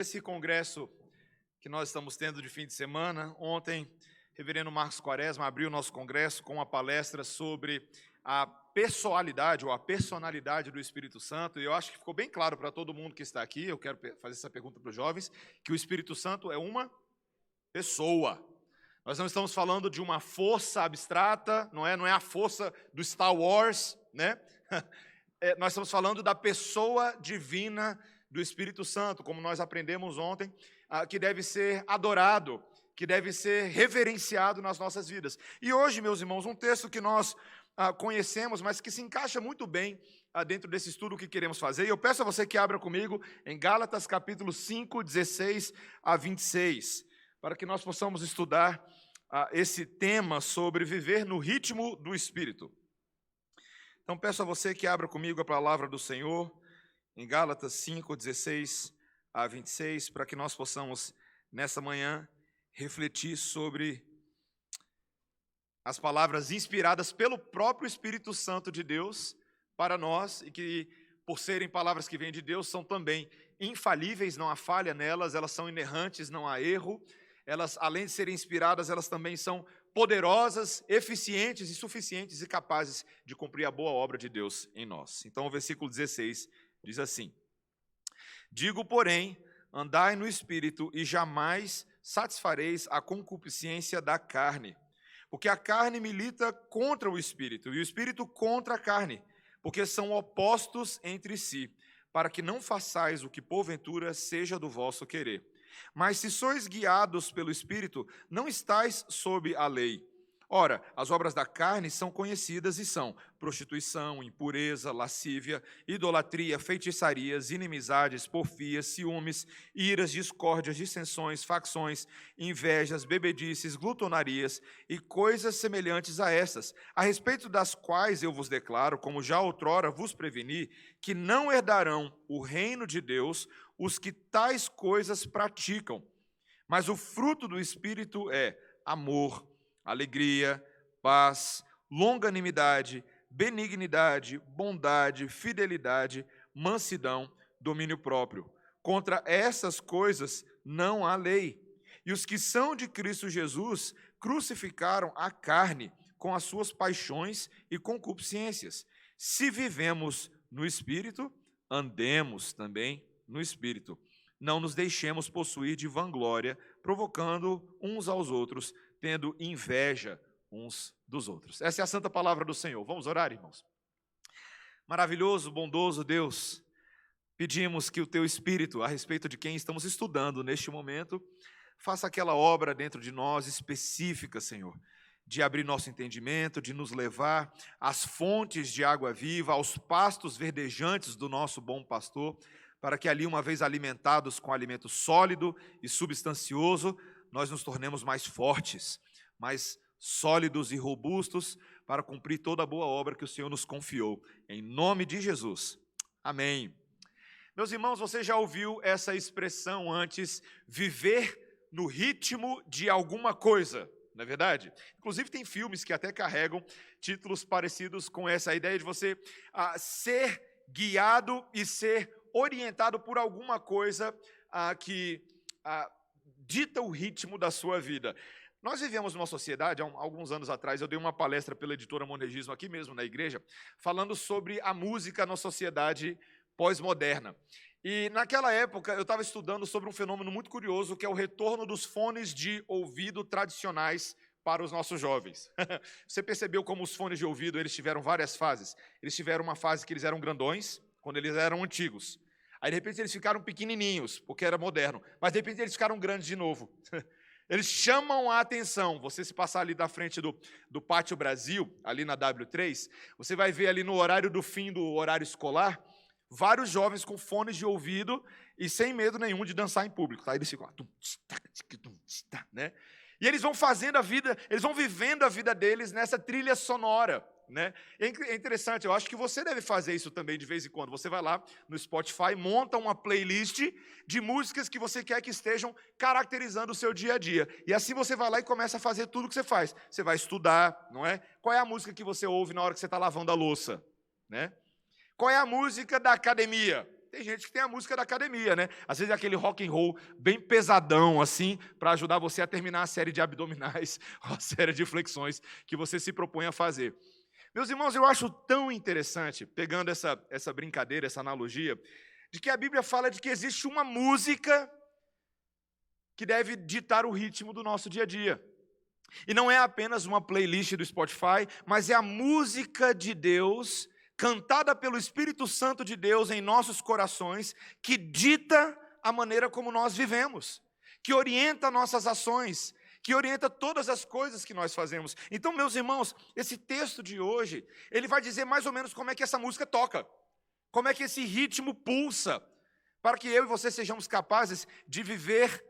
Esse congresso que nós estamos tendo de fim de semana, ontem, reverendo Marcos Quaresma abriu o nosso congresso com uma palestra sobre a pessoalidade ou a personalidade do Espírito Santo, e eu acho que ficou bem claro para todo mundo que está aqui, eu quero fazer essa pergunta para os jovens, que o Espírito Santo é uma pessoa. Nós não estamos falando de uma força abstrata, não é a força do Star Wars, né? Nós estamos falando da pessoa divina do Espírito Santo, como nós aprendemos ontem, que deve ser adorado, que deve ser reverenciado nas nossas vidas. E hoje, meus irmãos, um texto que nós conhecemos, mas que se encaixa muito bem dentro desse estudo que queremos fazer. E eu peço a você que abra comigo em Gálatas capítulo 5, 16 a 26, para que nós possamos estudar esse tema sobre viver no ritmo do Espírito. Então peço a você que abra comigo a palavra do Senhor, em Gálatas 5, 16 a 26, para que nós possamos, nessa manhã, refletir sobre as palavras inspiradas pelo próprio Espírito Santo de Deus para nós, e que, por serem palavras que vêm de Deus, são também infalíveis, não há falha nelas, elas são inerrantes, não há erro. Elas, além de serem inspiradas, elas também são poderosas, eficientes e suficientes e capazes de cumprir a boa obra de Deus em nós. Então, o versículo 16 diz assim: digo, porém, andai no Espírito e jamais satisfareis a concupiscência da carne. Porque a carne milita contra o Espírito e o Espírito contra a carne, porque são opostos entre si, para que não façais o que porventura seja do vosso querer. Mas se sois guiados pelo Espírito, não estáis sob a lei. Ora, as obras da carne são conhecidas e são prostituição, impureza, lascívia, idolatria, feitiçarias, inimizades, porfias, ciúmes, iras, discórdias, dissensões, facções, invejas, bebedices, glutonarias e coisas semelhantes a estas, a respeito das quais eu vos declaro, como já outrora vos preveni, que não herdarão o reino de Deus os que tais coisas praticam. Mas o fruto do Espírito é amor, alegria, paz, longanimidade, benignidade, bondade, fidelidade, mansidão, domínio próprio. Contra essas coisas não há lei. E os que são de Cristo Jesus crucificaram a carne com as suas paixões e concupiscências. Se vivemos no Espírito, andemos também no Espírito. Não nos deixemos possuir de vanglória, provocando uns aos outros, tendo inveja uns dos outros. Essa é a santa palavra do Senhor. Vamos orar, irmãos? Maravilhoso, bondoso Deus, pedimos que o Teu Espírito, a respeito de quem estamos estudando neste momento, faça aquela obra dentro de nós específica, Senhor, de abrir nosso entendimento, de nos levar às fontes de água viva, aos pastos verdejantes do nosso bom pastor, para que ali, uma vez alimentados com alimento sólido e substancioso, nós nos tornemos mais fortes, mais sólidos e robustos para cumprir toda a boa obra que o Senhor nos confiou. Em nome de Jesus. Amém. Meus irmãos, você já ouviu essa expressão antes, viver no ritmo de alguma coisa, não é verdade? Inclusive tem filmes que até carregam títulos parecidos com essa ideia de você ser guiado e ser orientado por alguma coisa que dita o ritmo da sua vida. Nós vivemos numa sociedade, há alguns anos atrás, eu dei uma palestra pela editora Monegismo aqui mesmo na igreja, falando sobre a música na sociedade pós-moderna. E naquela época eu estava estudando sobre um fenômeno muito curioso, que é o retorno dos fones de ouvido tradicionais para os nossos jovens. Você percebeu como os fones de ouvido eles tiveram várias fases? Eles tiveram uma fase que eles eram grandões, quando eles eram antigos. Aí, de repente, eles ficaram pequenininhos, porque era moderno. Mas, de repente, eles ficaram grandes de novo. Eles chamam a atenção. Você se passar ali da frente do Pátio Brasil, ali na W3, você vai ver ali no horário do fim do horário escolar, vários jovens com fones de ouvido e sem medo nenhum de dançar em público. Aí eles ficam lá, né? E eles vão fazendo a vida, eles vão vivendo a vida deles nessa trilha sonora. Né? É interessante, eu acho que você deve fazer isso também de vez em quando. Você vai lá no Spotify, monta uma playlist de músicas que você quer que estejam caracterizando o seu dia a dia. E assim você vai lá e começa a fazer tudo o que você faz. Você vai estudar, não é? Qual é a música que você ouve na hora que você está lavando a louça? Né? Qual é a música da academia? Tem gente que tem a música da academia, né? Às vezes é aquele rock and roll bem pesadão, assim, para ajudar você a terminar a série de abdominais, ou a série de flexões que você se propõe a fazer. Meus irmãos, eu acho tão interessante, pegando essa brincadeira, essa analogia, de que a Bíblia fala de que existe uma música que deve ditar o ritmo do nosso dia a dia. E não é apenas uma playlist do Spotify, mas é a música de Deus, cantada pelo Espírito Santo de Deus em nossos corações, que dita a maneira como nós vivemos, que orienta nossas ações, que orienta todas as coisas que nós fazemos. Então, meus irmãos, esse texto de hoje, ele vai dizer mais ou menos como é que essa música toca, como é que esse ritmo pulsa, para que eu e você sejamos capazes de viver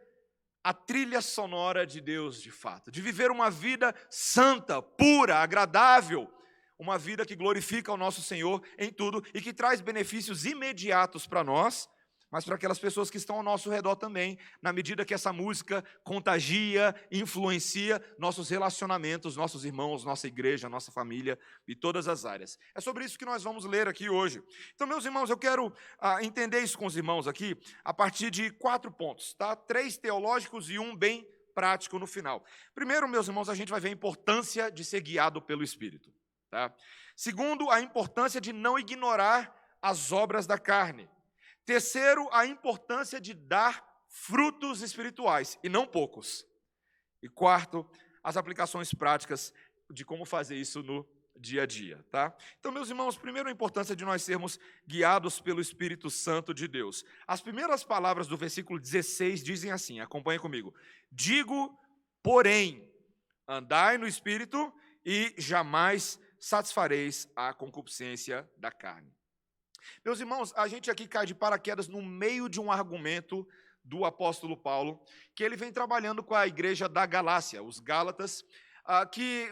a trilha sonora de Deus de fato, de viver uma vida santa, pura, agradável, uma vida que glorifica o nosso Senhor em tudo e que traz benefícios imediatos para nós, mas para aquelas pessoas que estão ao nosso redor também, na medida que essa música contagia, influencia nossos relacionamentos, nossos irmãos, nossa igreja, nossa família e todas as áreas. É sobre isso que nós vamos ler aqui hoje. Então, meus irmãos, eu quero entender isso com os irmãos aqui a partir de 4 pontos, tá? 3 teológicos e 1 bem prático no final. Primeiro, meus irmãos, a gente vai ver a importância de ser guiado pelo Espírito, tá? Segundo, a importância de não ignorar as obras da carne. Terceiro, a importância de dar frutos espirituais, e não poucos. E quarto, as aplicações práticas de como fazer isso no dia a dia, tá? Então, meus irmãos, primeiro a importância de nós sermos guiados pelo Espírito Santo de Deus. As primeiras palavras do versículo 16 dizem assim, acompanhe comigo. Digo, porém, andai no Espírito e jamais satisfareis a concupiscência da carne. Meus irmãos, a gente aqui cai de paraquedas no meio de um argumento do apóstolo Paulo, que ele vem trabalhando com a igreja da Galácia, os Gálatas, que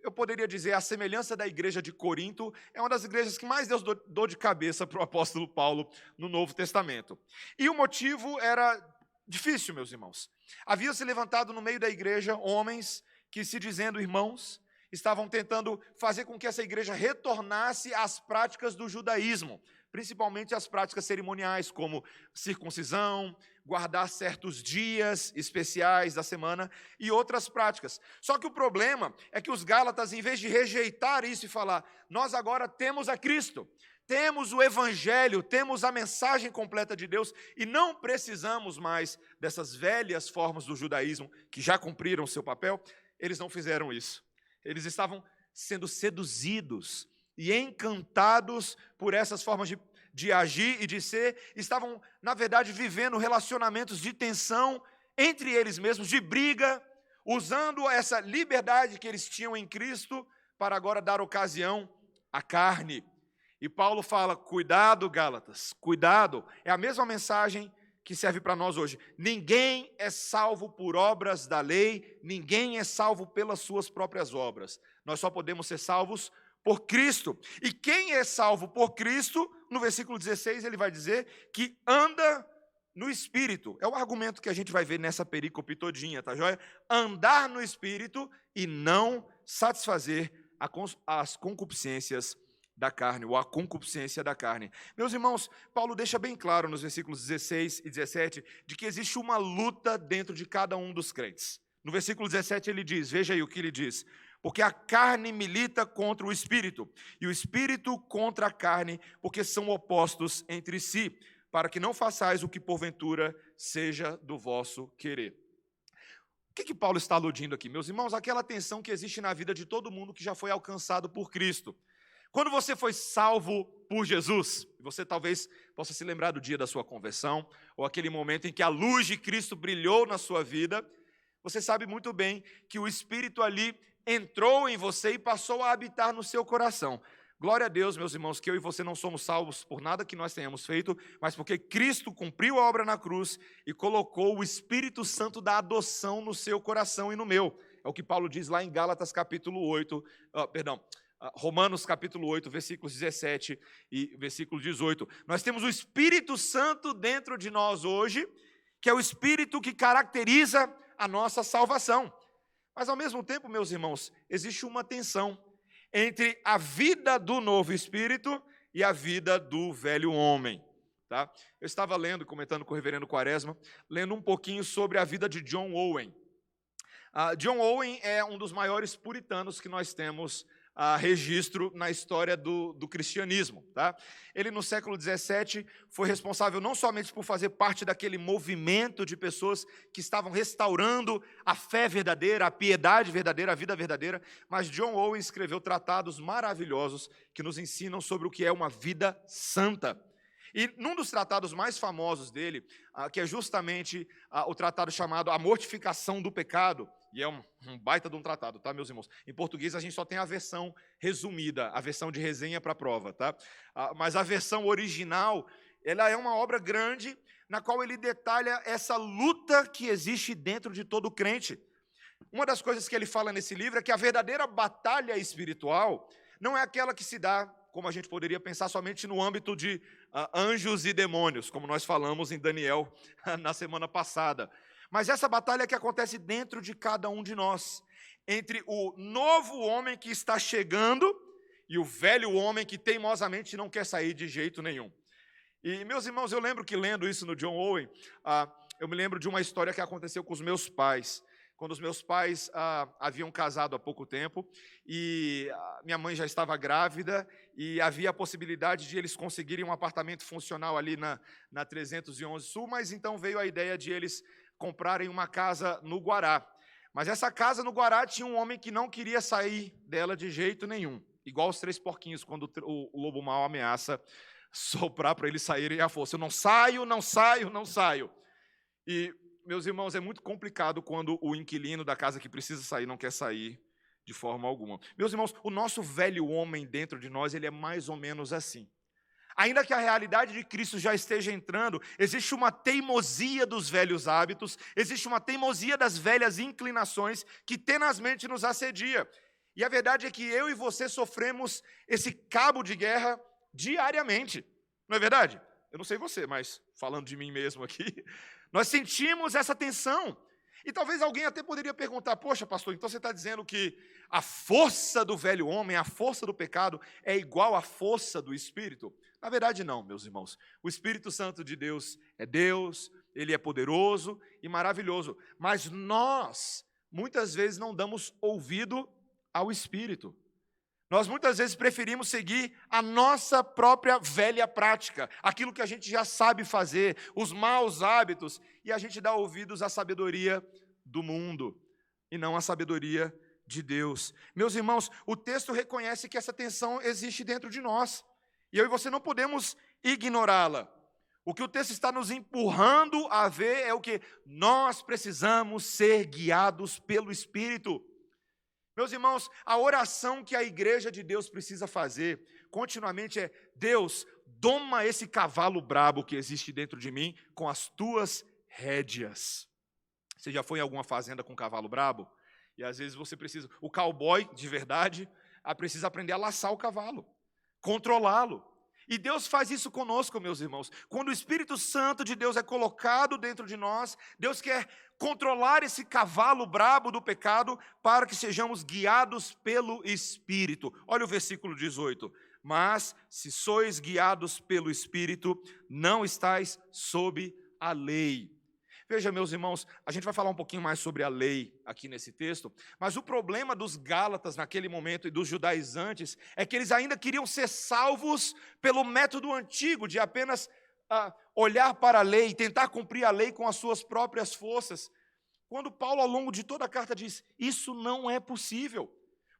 eu poderia dizer, a semelhança da igreja de Corinto, é uma das igrejas que mais deu dor de cabeça para o apóstolo Paulo no Novo Testamento. E o motivo era difícil, meus irmãos. Havia se levantado no meio da igreja homens que, se dizendo irmãos, estavam tentando fazer com que essa igreja retornasse às práticas do judaísmo, principalmente as práticas cerimoniais, como circuncisão, guardar certos dias especiais da semana e outras práticas. Só que o problema é que os Gálatas, em vez de rejeitar isso e falar, nós agora temos a Cristo, temos o Evangelho, temos a mensagem completa de Deus e não precisamos mais dessas velhas formas do judaísmo que já cumpriram seu papel, eles não fizeram isso. Eles estavam sendo seduzidos e encantados por essas formas de agir e de ser, estavam, na verdade, vivendo relacionamentos de tensão entre eles mesmos, de briga, usando essa liberdade que eles tinham em Cristo para agora dar ocasião à carne. E Paulo fala, cuidado, Gálatas, cuidado. É a mesma mensagem que serve para nós hoje. Ninguém é salvo por obras da lei, ninguém é salvo pelas suas próprias obras. Nós só podemos ser salvos por Cristo. E quem é salvo por Cristo, no versículo 16, ele vai dizer que anda no Espírito. É o argumento que a gente vai ver nessa perícope todinha, tá joia? Andar no Espírito e não satisfazer as concupiscências da carne, ou a concupiscência da carne. Meus irmãos, Paulo deixa bem claro nos versículos 16 e 17, de que existe uma luta dentro de cada um dos crentes. No versículo 17 ele diz, veja aí o que ele diz, porque a carne milita contra o Espírito, e o Espírito contra a carne, porque são opostos entre si, para que não façais o que porventura seja do vosso querer. O que Paulo está aludindo aqui? Meus irmãos, aquela tensão que existe na vida de todo mundo que já foi alcançado por Cristo. Quando você foi salvo por Jesus, você talvez possa se lembrar do dia da sua conversão, ou aquele momento em que a luz de Cristo brilhou na sua vida, você sabe muito bem que o Espírito ali entrou em você e passou a habitar no seu coração. Glória a Deus, meus irmãos, que eu e você não somos salvos por nada que nós tenhamos feito, mas porque Cristo cumpriu a obra na cruz e colocou o Espírito Santo da adoção no seu coração e no meu. É o que Paulo diz lá em Gálatas capítulo 8, Romanos capítulo 8, versículos 17 e versículo 18. Nós temos o Espírito Santo dentro de nós hoje, que é o Espírito que caracteriza a nossa salvação. Mas ao mesmo tempo, meus irmãos, existe uma tensão entre a vida do novo Espírito e a vida do velho homem. Tá? Eu estava lendo, comentando com o reverendo Quaresma, lendo um pouquinho sobre a vida de John Owen. John Owen é um dos maiores puritanos que nós temos registro na história do cristianismo. Tá? Ele, no século XVII, foi responsável não somente por fazer parte daquele movimento de pessoas que estavam restaurando a fé verdadeira, a piedade verdadeira, a vida verdadeira, mas John Owen escreveu tratados maravilhosos que nos ensinam sobre o que é uma vida santa. E num dos tratados mais famosos dele, que é justamente o tratado chamado A Mortificação do Pecado, e é um baita de um tratado, tá, meus irmãos? Em português a gente só tem a versão resumida, a versão de resenha para a prova, tá? Mas a versão original, ela é uma obra grande, na qual ele detalha essa luta que existe dentro de todo crente. Uma das coisas que ele fala nesse livro é que a verdadeira batalha espiritual não é aquela que se dá, como a gente poderia pensar, somente no âmbito de anjos e demônios, como nós falamos em Daniel na semana passada. Mas essa batalha que acontece dentro de cada um de nós, entre o novo homem que está chegando e o velho homem que teimosamente não quer sair de jeito nenhum. E, meus irmãos, eu lembro que lendo isso no John Owen, eu me lembro de uma história que aconteceu com os meus pais. Quando os meus pais haviam casado há pouco tempo, e minha mãe já estava grávida, e havia a possibilidade de eles conseguirem um apartamento funcional ali na 311 Sul, mas então veio a ideia de eles comprarem uma casa no Guará. Mas essa casa no Guará tinha um homem que não queria sair dela de jeito nenhum, igual os 3 porquinhos, quando o lobo mau ameaça soprar para eles saírem à força. Eu não saio, não saio, não saio. E, meus irmãos, é muito complicado quando o inquilino da casa que precisa sair não quer sair de forma alguma. Meus irmãos, o nosso velho homem dentro de nós, ele é mais ou menos assim. Ainda que a realidade de Cristo já esteja entrando, existe uma teimosia dos velhos hábitos, existe uma teimosia das velhas inclinações que tenazmente nos assedia. E a verdade é que eu e você sofremos esse cabo de guerra diariamente. Não é verdade? Eu não sei você, mas falando de mim mesmo aqui, nós sentimos essa tensão. E talvez alguém até poderia perguntar, poxa, pastor, então você está dizendo que a força do velho homem, a força do pecado, é igual à força do Espírito? Na verdade, não, meus irmãos. O Espírito Santo de Deus, ele é poderoso e maravilhoso. Mas nós, muitas vezes, não damos ouvido ao Espírito. Nós muitas vezes preferimos seguir a nossa própria velha prática, aquilo que a gente já sabe fazer, os maus hábitos, e a gente dá ouvidos à sabedoria do mundo, e não à sabedoria de Deus. Meus irmãos, o texto reconhece que essa tensão existe dentro de nós, e eu e você não podemos ignorá-la. O que o texto está nos empurrando a ver é o que nós precisamos ser guiados pelo Espírito. Meus irmãos, a oração que a igreja de Deus precisa fazer continuamente é: Deus, doma esse cavalo brabo que existe dentro de mim com as tuas rédeas. Você já foi em alguma fazenda com cavalo brabo? E às vezes você precisa, o cowboy de verdade, precisa aprender a laçar o cavalo, controlá-lo. E Deus faz isso conosco, meus irmãos. Quando o Espírito Santo de Deus é colocado dentro de nós, Deus quer controlar esse cavalo brabo do pecado para que sejamos guiados pelo Espírito. Olha o versículo 18. Mas, se sois guiados pelo Espírito, não estáis sob a lei. Veja, meus irmãos, a gente vai falar um pouquinho mais sobre a lei aqui nesse texto, mas o problema dos Gálatas naquele momento e dos judaizantes é que eles ainda queriam ser salvos pelo método antigo de apenas olhar para a lei e tentar cumprir a lei com as suas próprias forças. Quando Paulo, ao longo de toda a carta, diz: isso não é possível,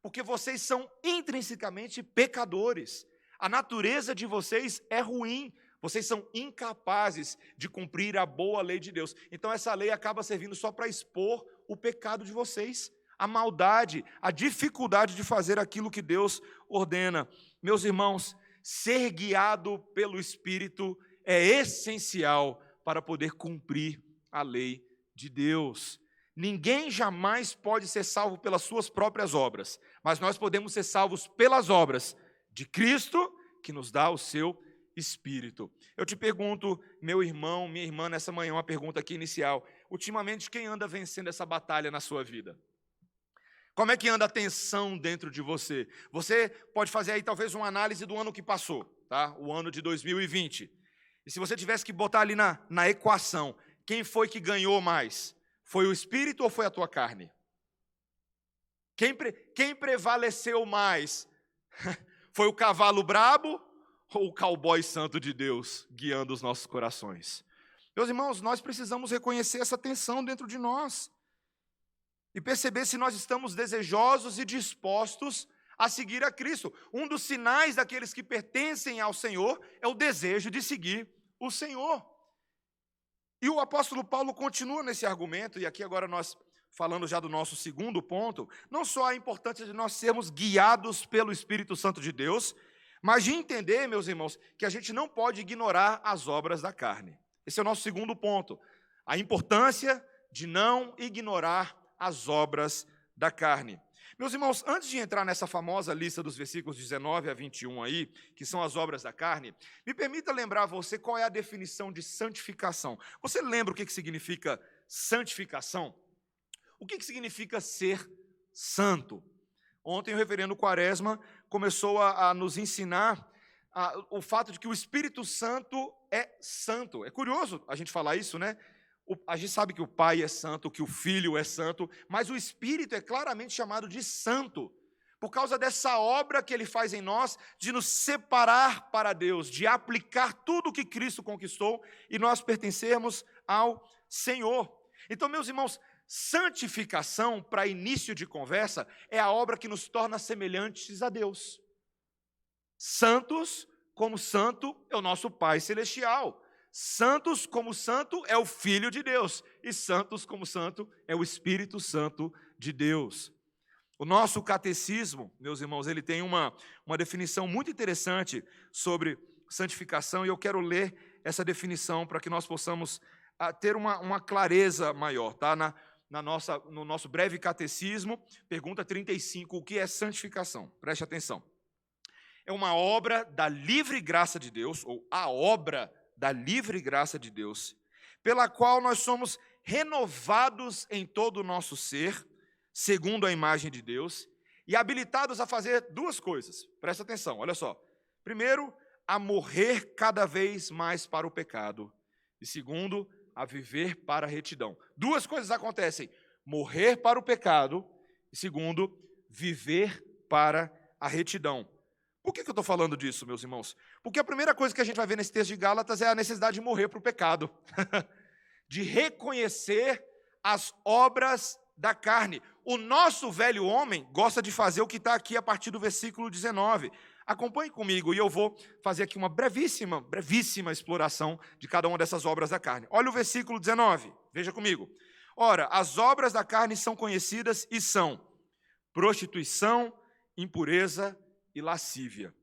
porque vocês são intrinsecamente pecadores, a natureza de vocês é ruim, vocês são incapazes de cumprir a boa lei de Deus. Então essa lei acaba servindo só para expor o pecado de vocês, a maldade, a dificuldade de fazer aquilo que Deus ordena. Meus irmãos, ser guiado pelo Espírito é essencial para poder cumprir a lei de Deus. Ninguém jamais pode ser salvo pelas suas próprias obras, mas nós podemos ser salvos pelas obras de Cristo, que nos dá o seu Espírito. Eu te pergunto, meu irmão, minha irmã, nessa manhã, uma pergunta aqui inicial. Ultimamente, quem anda vencendo essa batalha na sua vida? Como é que anda a tensão dentro de você? Você pode fazer aí talvez uma análise do ano que passou, tá? O ano de 2020. E se você tivesse que botar ali na equação, quem foi que ganhou mais? Foi o espírito ou foi a tua carne? Quem prevaleceu mais? Foi o cavalo brabo ou o cowboy santo de Deus guiando os nossos corações? Meus irmãos, nós precisamos reconhecer essa tensão dentro de nós e perceber se nós estamos desejosos e dispostos a seguir a Cristo. Um dos sinais daqueles que pertencem ao Senhor é o desejo de seguir o Senhor. E o apóstolo Paulo continua nesse argumento, e aqui agora nós falando já do nosso segundo ponto, não só a importância de nós sermos guiados pelo Espírito Santo de Deus, mas de entender, meus irmãos, que a gente não pode ignorar as obras da carne. Esse é o nosso segundo ponto, a importância de não ignorar as obras da carne. Meus irmãos, antes de entrar nessa famosa lista dos versículos 19 a 21 aí, que são as obras da carne, me permita lembrar a você qual é a definição de santificação. Você lembra o que significa santificação? O que significa ser santo? Ontem o reverendo Quaresma começou a nos ensinar o fato de que o Espírito Santo é santo. É curioso a gente falar isso, né? A gente sabe que o Pai é santo, que o Filho é santo, mas o Espírito é claramente chamado de santo, por causa dessa obra que Ele faz em nós, de nos separar para Deus, de aplicar tudo o que Cristo conquistou e nós pertencermos ao Senhor. Então, meus irmãos, santificação, para início de conversa, é a obra que nos torna semelhantes a Deus. Santos, como santo, é o nosso Pai Celestial. Santos, como santo, é o Filho de Deus. E santos, como santo, é o Espírito Santo de Deus. O nosso catecismo, meus irmãos, ele tem uma definição muito interessante sobre santificação, e eu quero ler essa definição para que nós possamos ter uma clareza maior, tá? No nosso breve catecismo, pergunta 35, o que é santificação? Preste atenção. É uma obra da livre graça de Deus, ou a obra da livre graça de Deus, pela qual nós somos renovados em todo o nosso ser, segundo a imagem de Deus, e habilitados a fazer duas coisas. Presta atenção, olha só. Primeiro, a morrer cada vez mais para o pecado. E segundo, a viver para a retidão. Duas coisas acontecem: morrer para o pecado e, segundo, viver para a retidão. Por que eu estou falando disso, meus irmãos? Porque a primeira coisa que a gente vai ver nesse texto de Gálatas é a necessidade de morrer para o pecado, de reconhecer as obras da carne. O nosso velho homem gosta de fazer o que está aqui a partir do versículo 19. Acompanhe comigo e eu vou fazer aqui uma brevíssima exploração de cada uma dessas obras da carne. Olha o versículo 19, veja comigo. Ora, as obras da carne são conhecidas e são prostituição, impureza e lascívia.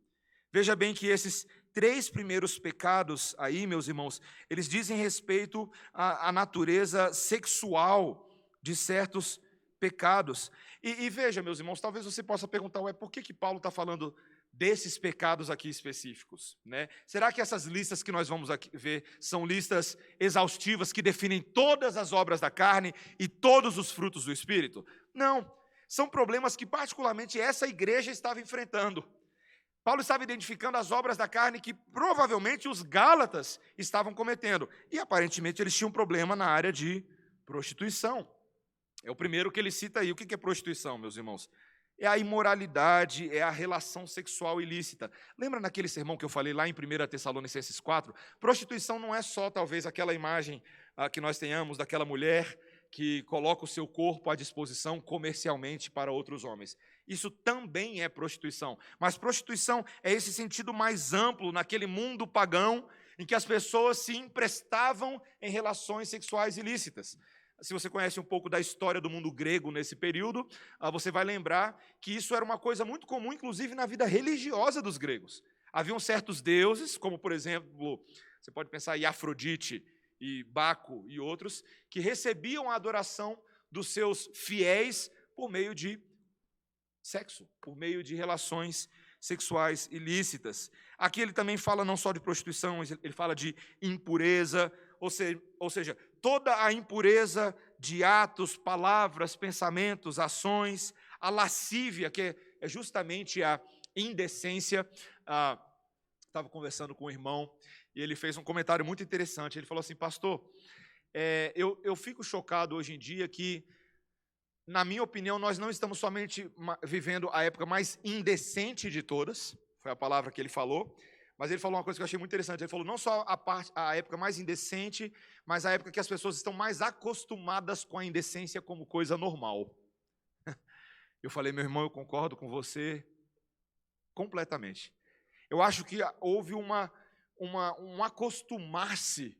Veja bem que esses três primeiros pecados aí, meus irmãos, eles dizem respeito à natureza sexual de certos pecados. E veja, meus irmãos, talvez você possa perguntar, por que Paulo está falando desses pecados aqui específicos, né? Será que essas listas que nós vamos aqui ver são listas exaustivas que definem todas as obras da carne e todos os frutos do Espírito? Não, são problemas que particularmente essa igreja estava enfrentando. Paulo estava identificando as obras da carne que provavelmente os Gálatas estavam cometendo, e aparentemente eles tinham um problema na área de prostituição. É o primeiro que ele cita aí. O que é prostituição, meus irmãos? É a imoralidade, é a relação sexual ilícita. Lembra naquele sermão que eu falei lá em 1 Tessalonicenses 4? Prostituição não é só, talvez, aquela imagem que nós tenhamos daquela mulher que coloca o seu corpo à disposição comercialmente para outros homens. Isso também é prostituição. Mas prostituição é esse sentido mais amplo naquele mundo pagão em que as pessoas se emprestavam em relações sexuais ilícitas. Se você conhece um pouco da história do mundo grego nesse período, você vai lembrar que isso era uma coisa muito comum, inclusive na vida religiosa dos gregos. Haviam certos deuses, como por exemplo, você pode pensar em Afrodite e Baco e outros, que recebiam a adoração dos seus fiéis por meio de sexo, por meio de relações sexuais ilícitas. Aqui ele também fala não só de prostituição, ele fala de impureza, ou seja, toda a impureza de atos, palavras, pensamentos, ações, a lascívia, que é justamente a indecência. Estava conversando com um irmão e ele fez um comentário muito interessante. Ele falou assim: pastor, eu fico chocado hoje em dia que, na minha opinião, nós não estamos somente vivendo a época mais indecente de todas, foi a palavra que ele falou, mas ele falou uma coisa que eu achei muito interessante. Ele falou não só a época mais indecente, mas a época que as pessoas estão mais acostumadas com a indecência como coisa normal. Eu falei: meu irmão, eu concordo com você completamente. Eu acho que houve um acostumar-se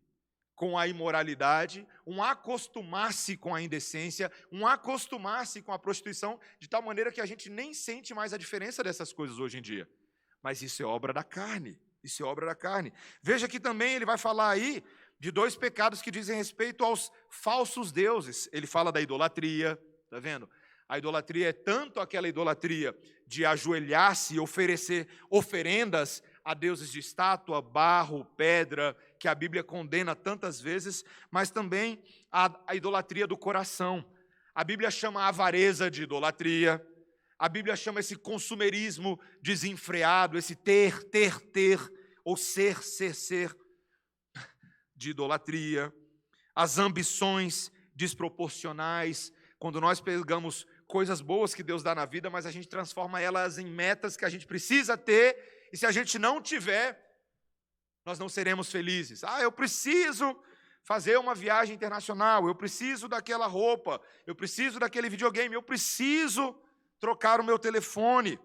com a imoralidade, um acostumar-se com a indecência, um acostumar-se com a prostituição, de tal maneira que a gente nem sente mais a diferença dessas coisas hoje em dia. Mas isso é obra da carne, isso é obra da carne. Veja que também ele vai falar aí de 2 pecados que dizem respeito aos falsos deuses. Ele fala da idolatria, está vendo? A idolatria é tanto aquela idolatria de ajoelhar-se e oferecer oferendas a deuses de estátua, barro, pedra, que a Bíblia condena tantas vezes, mas também a idolatria do coração. A Bíblia chama a avareza de idolatria, a Bíblia chama esse consumerismo desenfreado, esse ter, ou ser, de idolatria. As ambições desproporcionais, quando nós pegamos coisas boas que Deus dá na vida, mas a gente transforma elas em metas que a gente precisa ter, e se a gente não tiver, nós não seremos felizes. Eu preciso fazer uma viagem internacional, eu preciso daquela roupa, eu preciso daquele videogame, eu preciso trocar o meu telefone.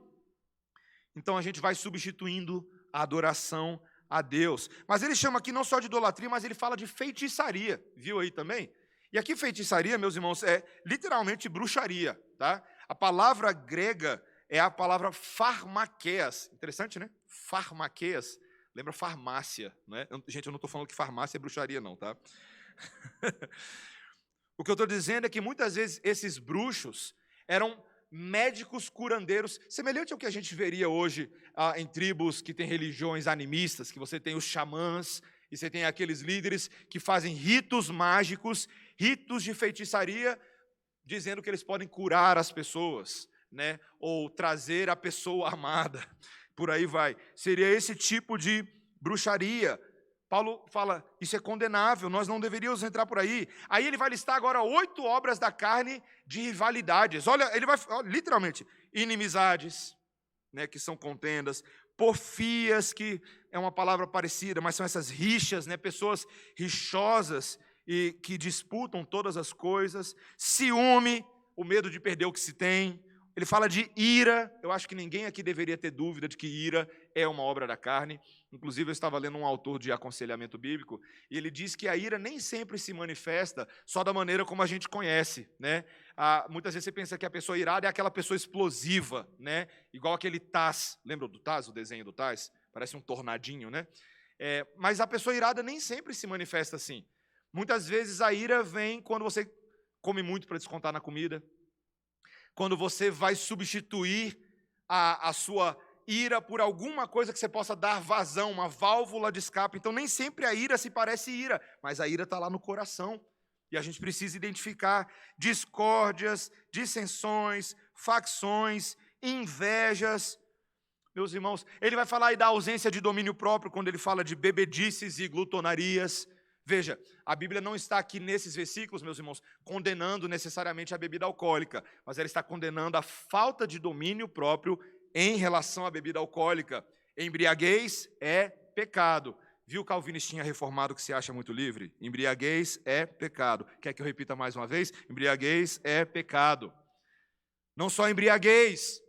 Então a gente vai substituindo a adoração a Deus. Mas ele chama aqui não só de idolatria, mas ele fala de feitiçaria. Viu aí também? E aqui feitiçaria, meus irmãos, é literalmente bruxaria, tá? A palavra grega é a palavra farmakeias. Interessante, né? Farmakeias. Lembra farmácia, não é? Gente, eu não estou falando que farmácia é bruxaria, não, tá? O que eu estou dizendo é que muitas vezes esses bruxos eram médicos curandeiros, semelhante ao que a gente veria hoje em tribos que têm religiões animistas, que você tem os xamãs, e você tem aqueles líderes que fazem ritos mágicos, ritos de feitiçaria, dizendo que eles podem curar as pessoas, né? Ou trazer a pessoa amada, por aí vai. Seria esse tipo de bruxaria. Paulo fala, isso é condenável, nós não deveríamos entrar por aí. Aí ele vai listar agora 8 obras da carne de rivalidades. Olha, ele vai, literalmente, inimizades, né, que são contendas, porfias, que é uma palavra parecida, mas são essas rixas, né, pessoas rixosas e que disputam todas as coisas, ciúme, o medo de perder o que se tem. Ele fala de ira, eu acho que ninguém aqui deveria ter dúvida de que ira é uma obra da carne. Inclusive, eu estava lendo um autor de aconselhamento bíblico, e ele diz que a ira nem sempre se manifesta só da maneira como a gente conhece, né? Muitas vezes você pensa que a pessoa irada é aquela pessoa explosiva, né? Igual aquele Taz, lembra do Taz, o desenho do Taz? Parece um tornadinho, né? Mas a pessoa irada nem sempre se manifesta assim. Muitas vezes a ira vem quando você come muito para descontar na comida, quando você vai substituir a sua ira por alguma coisa que você possa dar vazão, uma válvula de escape. Então, nem sempre a ira se parece ira, mas a ira está lá no coração. E a gente precisa identificar discórdias, dissensões, facções, invejas. Meus irmãos, ele vai falar aí da ausência de domínio próprio, quando ele fala de bebedices e glutonarias. Veja, a Bíblia não está aqui nesses versículos, meus irmãos, condenando necessariamente a bebida alcoólica, mas ela está condenando a falta de domínio próprio em relação à bebida alcoólica. Embriaguez é pecado. Viu o calvinistinha reformado que se acha muito livre? Embriaguez é pecado. Quer que eu repita mais uma vez? Embriaguez é pecado. Não só embriaguez,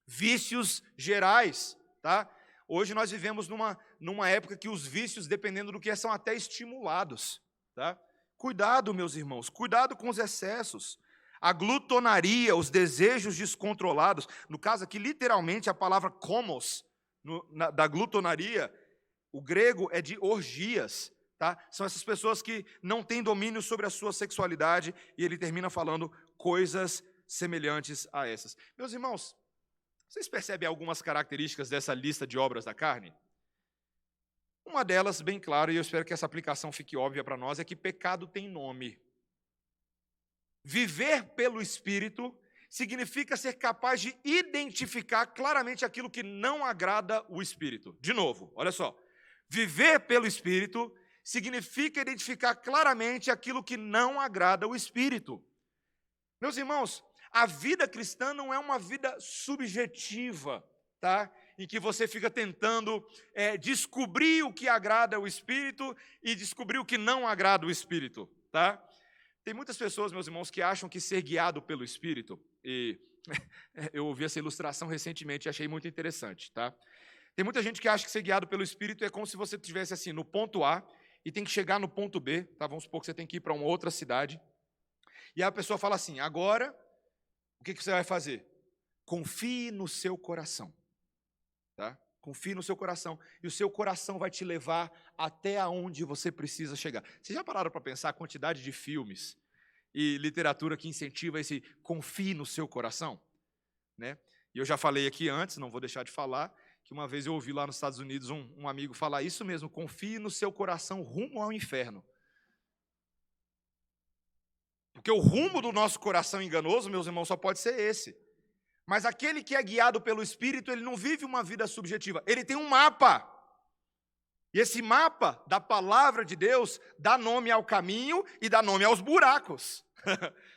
vícios gerais, tá? Hoje nós vivemos numa época que os vícios, dependendo do que é, são até estimulados, tá? Cuidado, meus irmãos, cuidado com os excessos. A glutonaria, os desejos descontrolados, no caso aqui, literalmente, a palavra komos, da glutonaria, o grego é de orgias, tá? São essas pessoas que não têm domínio sobre a sua sexualidade, e ele termina falando coisas semelhantes a essas. Meus irmãos, vocês percebem algumas características dessa lista de obras da carne? Uma delas, bem claro, e eu espero que essa aplicação fique óbvia para nós, é que pecado tem nome. Viver pelo Espírito significa ser capaz de identificar claramente aquilo que não agrada o Espírito. De novo, olha só. Viver pelo Espírito significa identificar claramente aquilo que não agrada o Espírito. Meus irmãos, a vida cristã não é uma vida subjetiva, tá? Em que você fica tentando descobrir o que agrada o Espírito e descobrir o que não agrada o Espírito, tá? Tem muitas pessoas, meus irmãos, que acham que ser guiado pelo Espírito, e eu ouvi essa ilustração recentemente e achei muito interessante, tá? Tem muita gente que acha que ser guiado pelo Espírito é como se você estivesse assim, no ponto A e tem que chegar no ponto B, tá? Vamos supor que você tem que ir para uma outra cidade. E aí a pessoa fala assim, agora, o que você vai fazer? Confie no seu coração, tá? Confie no seu coração, e o seu coração vai te levar até aonde você precisa chegar. Vocês já pararam para pensar a quantidade de filmes e literatura que incentiva esse confie no seu coração? Né? E eu já falei aqui antes, não vou deixar de falar, que uma vez eu ouvi lá nos Estados Unidos um amigo falar isso mesmo, confie no seu coração rumo ao inferno. Porque o rumo do nosso coração enganoso, meus irmãos, só pode ser esse. Mas aquele que é guiado pelo Espírito, ele não vive uma vida subjetiva, ele tem um mapa. E esse mapa da palavra de Deus dá nome ao caminho e dá nome aos buracos.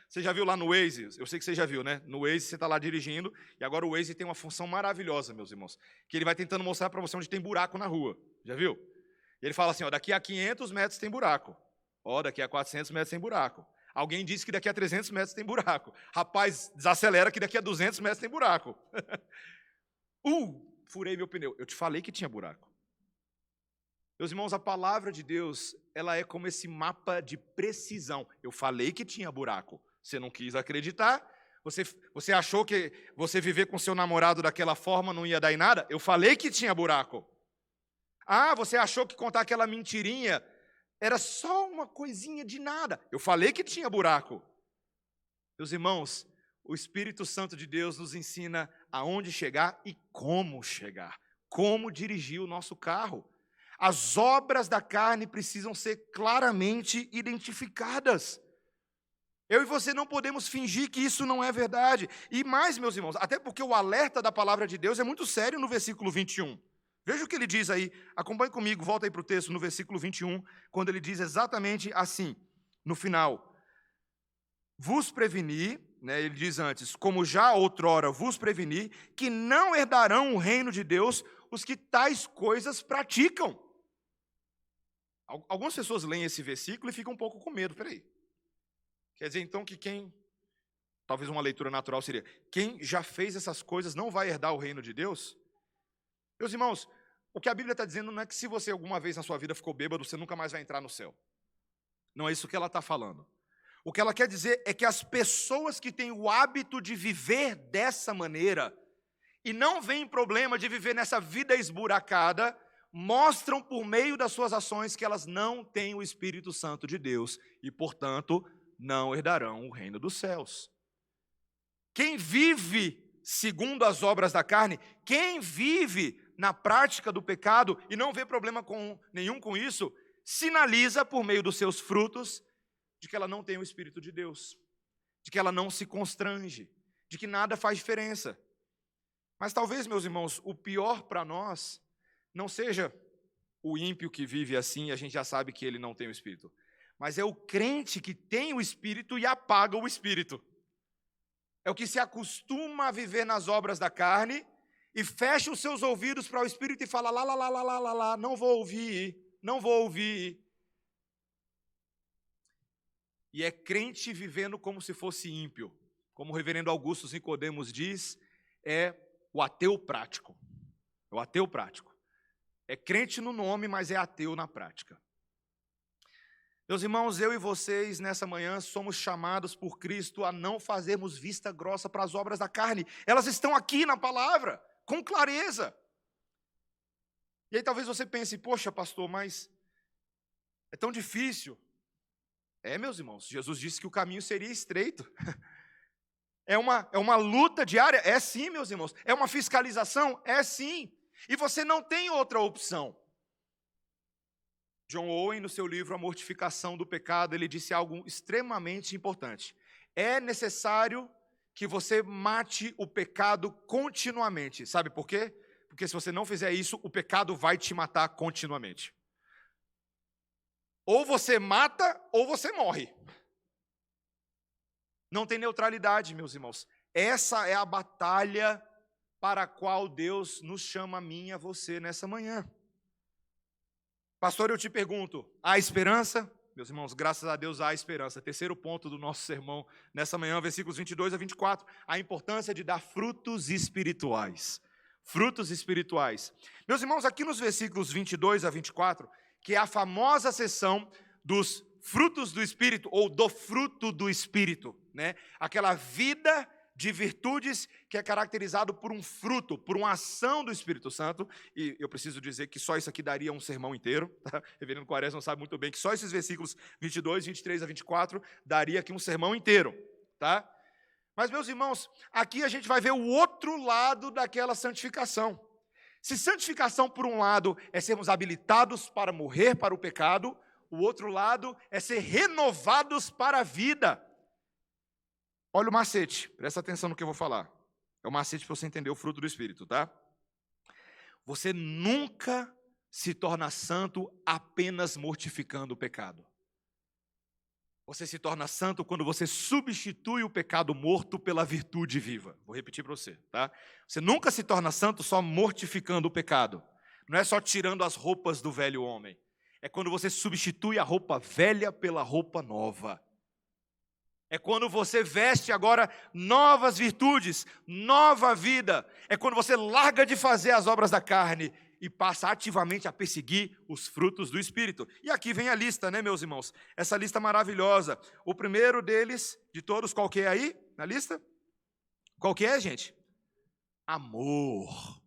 Você já viu lá no Waze? Eu sei que você já viu, né? No Waze você está lá dirigindo, e agora o Waze tem uma função maravilhosa, meus irmãos, que ele vai tentando mostrar para você onde tem buraco na rua. Já viu? E ele fala assim, ó, daqui a 500 metros tem buraco. Ó, daqui a 400 metros tem buraco. Alguém disse que daqui a 300 metros tem buraco. Rapaz, desacelera que daqui a 200 metros tem buraco. Furei meu pneu. Eu te falei que tinha buraco. Meus irmãos, a palavra de Deus, ela é como esse mapa de precisão. Eu falei que tinha buraco. Você não quis acreditar? Você achou que você viver com seu namorado daquela forma não ia dar em nada? Eu falei que tinha buraco. Ah, você achou que contar aquela mentirinha era só uma coisinha de nada? Eu falei que tinha buraco. Meus irmãos, o Espírito Santo de Deus nos ensina aonde chegar e como chegar. Como dirigir o nosso carro. As obras da carne precisam ser claramente identificadas. Eu e você não podemos fingir que isso não é verdade. E mais, meus irmãos, até porque o alerta da palavra de Deus é muito sério no versículo 21. Veja o que ele diz aí, acompanhe comigo, volta aí para o texto, no versículo 21, quando ele diz exatamente assim, no final. Vos preveni, né, ele diz antes, como já outrora vos preveni, que não herdarão o reino de Deus os que tais coisas praticam. Algumas pessoas leem esse versículo e ficam um pouco com medo, peraí. Quer dizer, então, que talvez uma leitura natural seria, quem já fez essas coisas não vai herdar o reino de Deus? Meus irmãos, o que a Bíblia está dizendo não é que se você alguma vez na sua vida ficou bêbado, você nunca mais vai entrar no céu. Não é isso que ela está falando. O que ela quer dizer é que as pessoas que têm o hábito de viver dessa maneira, e não veem problema de viver nessa vida esburacada, mostram por meio das suas ações que elas não têm o Espírito Santo de Deus, e, portanto, não herdarão o reino dos céus. Quem vive segundo as obras da carne, quem vive na prática do pecado e não vê problema nenhum com isso, sinaliza por meio dos seus frutos de que ela não tem o Espírito de Deus, de que ela não se constrange, de que nada faz diferença. Mas talvez, meus irmãos, o pior para nós não seja o ímpio que vive assim e a gente já sabe que ele não tem o Espírito, mas é o crente que tem o Espírito e apaga o Espírito. É o que se acostuma a viver nas obras da carne e fecha os seus ouvidos para o Espírito e fala, lá, não vou ouvir. E é crente vivendo como se fosse ímpio. Como o reverendo Augusto Nicodemos diz, é o ateu prático. É o ateu prático. É crente no nome, mas é ateu na prática. Meus irmãos, eu e vocês, nessa manhã, somos chamados por Cristo a não fazermos vista grossa para as obras da carne. Elas estão aqui na palavra, com clareza. E aí talvez você pense, poxa, pastor, mas é tão difícil. Meus irmãos, Jesus disse que o caminho seria estreito. É uma luta diária? É sim, meus irmãos. É uma fiscalização? É sim. E você não tem outra opção. John Owen, no seu livro A Mortificação do Pecado, ele disse algo extremamente importante. É necessário que você mate o pecado continuamente. Sabe por quê? porque se você não fizer isso, o pecado vai te matar continuamente. Ou você mata, ou você morre. Não tem neutralidade, meus irmãos. Essa é a batalha para a qual Deus nos chama a mim e a você nessa manhã. Pastor, eu te pergunto, há esperança? Meus irmãos, graças a Deus há esperança. Terceiro ponto do nosso sermão nessa manhã, versículos 22 a 24. A importância de dar frutos espirituais. Frutos espirituais. Meus irmãos, aqui nos versículos 22 a 24, que é a famosa seção dos frutos do Espírito, ou do fruto do Espírito, né? Aquela vida de virtudes que é caracterizado por um fruto, por uma ação do Espírito Santo, e eu preciso dizer que só isso aqui daria um sermão inteiro, tá? Reverendo Quaresma sabe muito bem que só esses versículos 22, 23 a 24 daria aqui um sermão inteiro, tá? Mas, meus irmãos, aqui a gente vai ver o outro lado daquela santificação. Se santificação, por um lado, é sermos habilitados para morrer para o pecado, o outro lado é ser renovados para a vida. Olha o macete, presta atenção no que eu vou falar. É o macete para você entender o fruto do Espírito, tá? Você nunca se torna santo apenas mortificando o pecado. Você se torna santo quando você substitui o pecado morto pela virtude viva. Vou repetir para você, tá? Você nunca se torna santo só mortificando o pecado. Não é só tirando as roupas do velho homem. É quando você substitui a roupa velha pela roupa nova. É quando você veste agora novas virtudes, nova vida. É quando você larga de fazer as obras da carne e passa ativamente a perseguir os frutos do Espírito. E aqui vem a lista, né, meus irmãos? Essa lista maravilhosa. O primeiro deles, de todos, qual que é aí na lista? Qual que é, gente? Amor.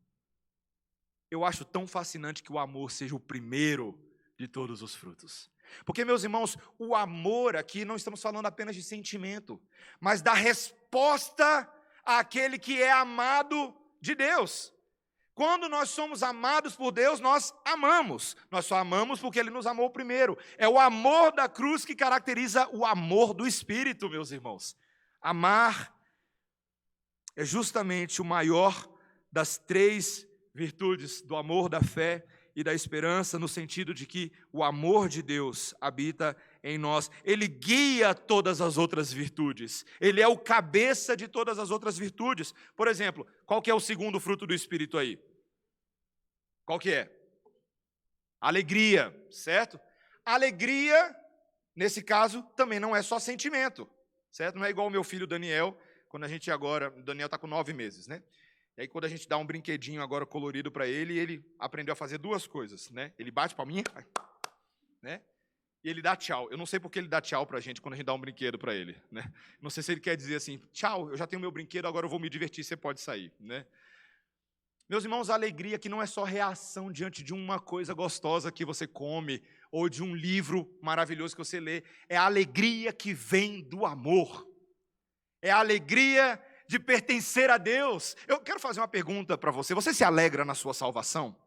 Eu acho tão fascinante que o amor seja o primeiro de todos os frutos. Porque, meus irmãos, o amor aqui não estamos falando apenas de sentimento, mas da resposta àquele que é amado de Deus. Quando nós somos amados por Deus, nós amamos. Nós só amamos porque Ele nos amou primeiro. É o amor da cruz que caracteriza o amor do Espírito, meus irmãos. Amar é justamente o maior das três virtudes do amor, da fé e da esperança, no sentido de que o amor de Deus habita em nós. Ele guia todas as outras virtudes. Ele é o cabeça de todas as outras virtudes. Por exemplo, qual que é o segundo fruto do Espírito aí? Qual que é? Alegria, certo? Alegria, nesse caso, também não é só sentimento, certo? Não é igual o meu filho Daniel, quando a gente agora, o Daniel está com 9 meses, né? E aí quando a gente dá um brinquedinho agora colorido para ele, ele aprendeu a fazer duas coisas, né? Ele bate palminha, né? E ele dá tchau. Eu não sei porque ele dá tchau para a gente quando a gente dá um brinquedo para ele, né? Não sei se ele quer dizer assim, tchau, eu já tenho meu brinquedo, agora eu vou me divertir, você pode sair, né? Meus irmãos, a alegria que não é só reação diante de uma coisa gostosa que você come, ou de um livro maravilhoso que você lê, é a alegria que vem do amor. É a alegria de pertencer a Deus. Eu quero fazer uma pergunta para você. Você se alegra na sua salvação?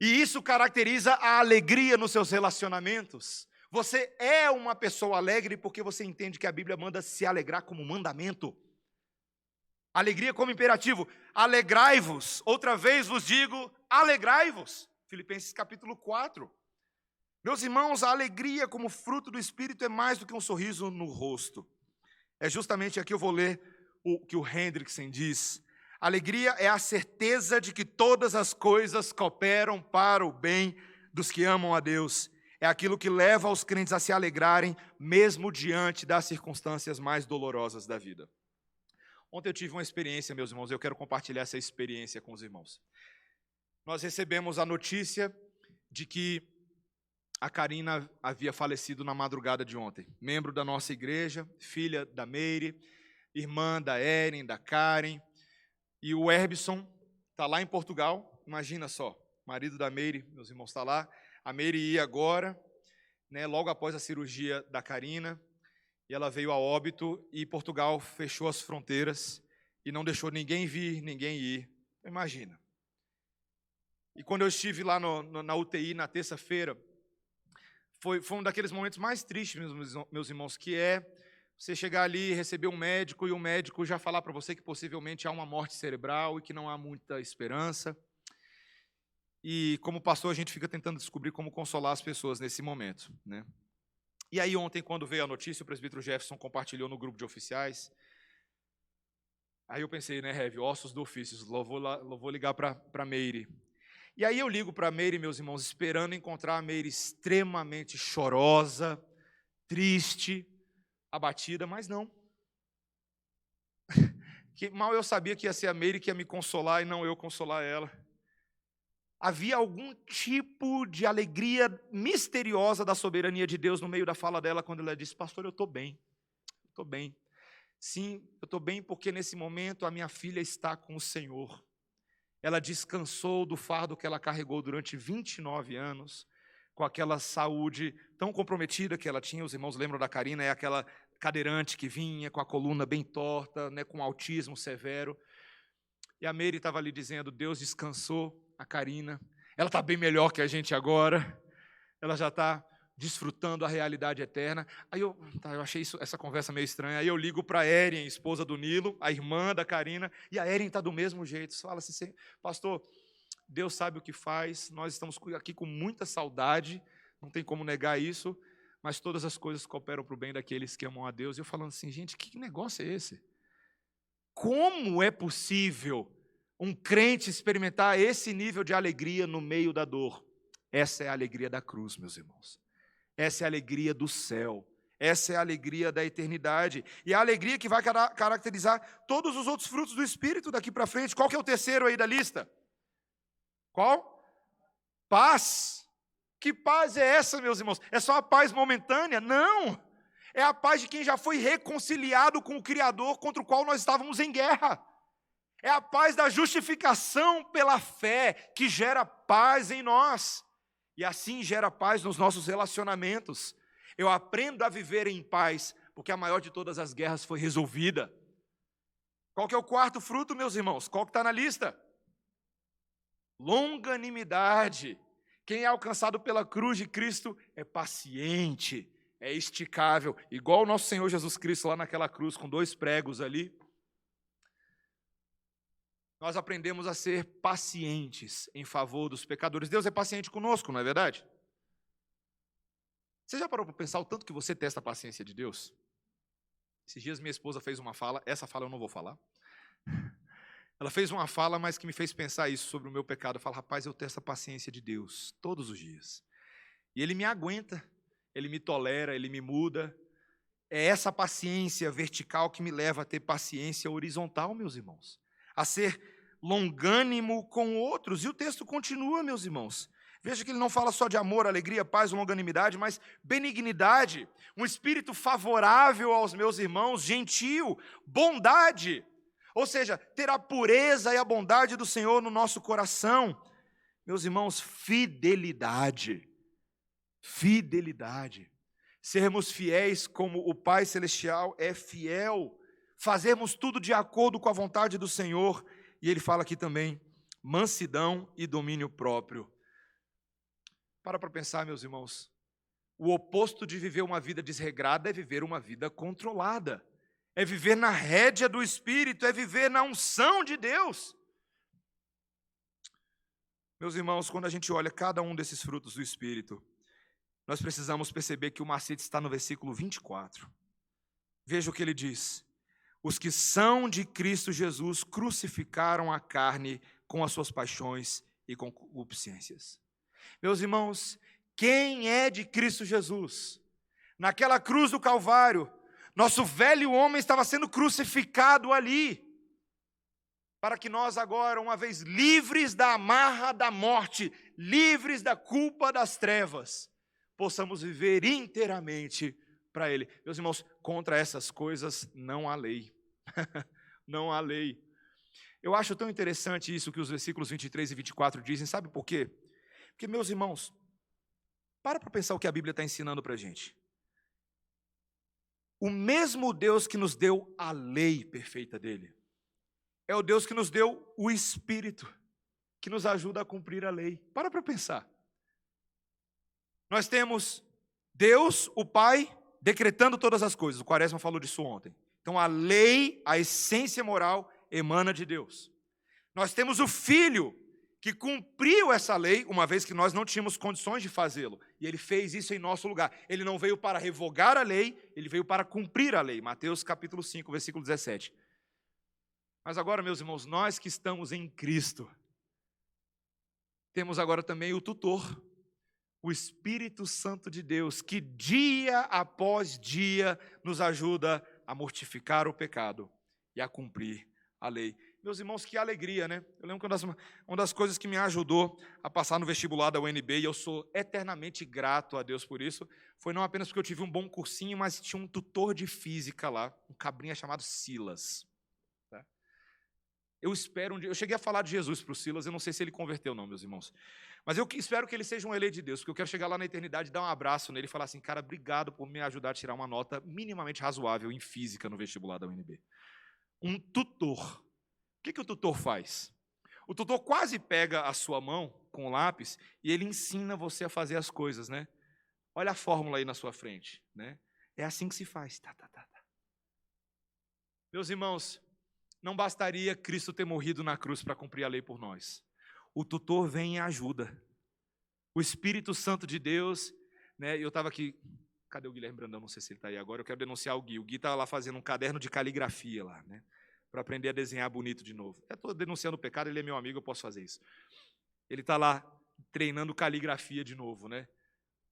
E isso caracteriza a alegria nos seus relacionamentos? Você é uma pessoa alegre porque você entende que a Bíblia manda se alegrar como mandamento. Alegria como imperativo. Alegrai-vos. Outra vez vos digo, alegrai-vos. Filipenses capítulo 4. Meus irmãos, a alegria como fruto do Espírito é mais do que um sorriso no rosto. É justamente aqui eu vou ler o que o Hendrickson diz. Alegria é a certeza de que todas as coisas cooperam para o bem dos que amam a Deus. É aquilo que leva os crentes a se alegrarem, mesmo diante das circunstâncias mais dolorosas da vida. Ontem eu tive uma experiência, meus irmãos, eu quero compartilhar essa experiência com os irmãos. Nós recebemos a notícia de que a Karina havia falecido na madrugada de ontem. Membro da nossa igreja, filha da Meire, irmã da Erin, da Karen. E o Herbson está lá em Portugal, imagina só, marido da Meire, meus irmãos, está lá. A Meire ia agora, né, logo após a cirurgia da Karina, e ela veio a óbito, e Portugal fechou as fronteiras, e não deixou ninguém vir, ninguém ir. Imagina. E quando eu estive lá na UTI, na terça-feira, foi um daqueles momentos mais tristes, meus irmãos, que é Você chegar ali e receber um médico e o médico já falar para você que possivelmente há uma morte cerebral e que não há muita esperança. E como pastor a gente fica tentando descobrir como consolar as pessoas nesse momento, né? E aí ontem, quando veio a notícia, o presbítero Jefferson compartilhou no grupo de oficiais. Aí eu pensei, né, Rev, ossos do ofício, vou ligar para Meire. E aí eu ligo para Meire, meus irmãos, esperando encontrar a Meire extremamente chorosa, triste, abatida, mas não. Que mal eu sabia que ia ser a Meire que ia me consolar e não eu consolar ela. Havia algum tipo de alegria misteriosa da soberania de Deus no meio da fala dela, quando ela disse, pastor, eu estou bem, estou bem. Sim, eu estou bem porque nesse momento a minha filha está com o Senhor. Ela descansou do fardo que ela carregou durante 29 anos, com aquela saúde tão comprometida que ela tinha. Os irmãos lembram da Karina, é aquela cadeirante que vinha com a coluna bem torta, né, com autismo severo. E a Meire estava ali dizendo, Deus descansou a Karina. Ela está bem melhor que a gente agora. Ela já está desfrutando a realidade eterna. Aí eu achei essa conversa meio estranha. Aí eu ligo para a Erin, esposa do Nilo, a irmã da Karina, e a Erin está do mesmo jeito. Você fala assim, pastor, Deus sabe o que faz, nós estamos aqui com muita saudade, não tem como negar isso, mas todas as coisas cooperam para o bem daqueles que amam a Deus. E eu falando assim, gente, que negócio é esse? Como é possível um crente experimentar esse nível de alegria no meio da dor? Essa é a alegria da cruz, meus irmãos. Essa é a alegria do céu. Essa é a alegria da eternidade. E a alegria que vai caracterizar todos os outros frutos do Espírito daqui para frente. Qual que é o terceiro aí da lista? Qual? Paz. Que paz é essa, meus irmãos? É só a paz momentânea? Não. É a paz de quem já foi reconciliado com o Criador contra o qual nós estávamos em guerra. É a paz da justificação pela fé que gera paz em nós. E assim gera paz nos nossos relacionamentos. Eu aprendo a viver em paz, porque a maior de todas as guerras foi resolvida. Qual que é o quarto fruto, meus irmãos? Qual que está na lista? Longanimidade. Quem é alcançado pela cruz de Cristo é paciente, é esticável. Igual o nosso Senhor Jesus Cristo lá naquela cruz com 2 pregos ali. Nós aprendemos a ser pacientes em favor dos pecadores. Deus é paciente conosco, não é verdade? Você já parou para pensar o tanto que você testa a paciência de Deus? Esses dias minha esposa fez uma fala, essa fala eu não vou falar. Ela fez uma fala, mas que me fez pensar isso sobre o meu pecado. Eu falo, rapaz, eu testo a paciência de Deus todos os dias. E Ele me aguenta, Ele me tolera, Ele me muda. É essa paciência vertical que me leva a ter paciência horizontal, meus irmãos. A ser longânimo com outros. E o texto continua, meus irmãos. Veja que ele não fala só de amor, alegria, paz, longanimidade, mas benignidade, um espírito favorável aos meus irmãos, gentil, bondade. Ou seja, ter a pureza e a bondade do Senhor no nosso coração. Meus irmãos, fidelidade. Fidelidade. Sermos fiéis como o Pai Celestial é fiel. Fazermos tudo de acordo com a vontade do Senhor. E ele fala aqui também, mansidão e domínio próprio. Para pensar, meus irmãos. O oposto de viver uma vida desregrada é viver uma vida controlada. É viver na rédea do Espírito, é viver na unção de Deus. Meus irmãos, quando a gente olha cada um desses frutos do Espírito, nós precisamos perceber que o macete está no versículo 24. Veja o que ele diz. Os que são de Cristo Jesus crucificaram a carne com as suas paixões e concupiscências. Meus irmãos, quem é de Cristo Jesus? Naquela cruz do Calvário, nosso velho homem estava sendo crucificado ali, para que nós agora, uma vez livres da amarra da morte, livres da culpa das trevas, possamos viver inteiramente para Ele. Meus irmãos, contra essas coisas não há lei. Não há lei. Eu acho tão interessante isso que os versículos 23 e 24 dizem, sabe por quê? Porque, meus irmãos, para pensar o que a Bíblia está ensinando para a gente. O mesmo Deus que nos deu a lei perfeita dele, é o Deus que nos deu o Espírito, que nos ajuda a cumprir a lei. Para pensar. Nós temos Deus, o Pai, decretando todas as coisas. O Quaresma falou disso ontem. Então, a lei, a essência moral, emana de Deus. Nós temos o Filho, que cumpriu essa lei, uma vez que nós não tínhamos condições de fazê-lo. E ele fez isso em nosso lugar. Ele não veio para revogar a lei, ele veio para cumprir a lei. Mateus capítulo 5, versículo 17. Mas agora, meus irmãos, nós que estamos em Cristo, temos agora também o tutor, o Espírito Santo de Deus, que dia após dia nos ajuda a mortificar o pecado e a cumprir a lei. Meus irmãos, que alegria, né? Eu lembro que uma das coisas que me ajudou a passar no vestibular da UNB, e eu sou eternamente grato a Deus por isso, foi não apenas porque eu tive um bom cursinho, mas tinha um tutor de física lá, um cabrinha chamado Silas. Tá? Eu espero um dia, eu cheguei a falar de Jesus para o Silas, eu não sei se ele converteu não, meus irmãos, mas eu espero que ele seja um eleito de Deus, porque eu quero chegar lá na eternidade, dar um abraço nele e falar assim, cara, obrigado por me ajudar a tirar uma nota minimamente razoável em física no vestibular da UNB. Um tutor. O que o tutor faz? O tutor quase pega a sua mão com o lápis e ele ensina você a fazer as coisas, né? Olha a fórmula aí na sua frente, né? É assim que se faz. Tá. Meus irmãos, não bastaria Cristo ter morrido na cruz para cumprir a lei por nós. O tutor vem e ajuda. O Espírito Santo de Deus, né? Eu estava aqui, cadê o Guilherme Brandão? Não sei se ele está aí agora, eu quero denunciar o Gui. O Gui estava lá fazendo um caderno de caligrafia lá, né? Para aprender a desenhar bonito de novo. Eu estou denunciando o pecado, ele é meu amigo, eu posso fazer isso. Ele está lá treinando caligrafia de novo, né?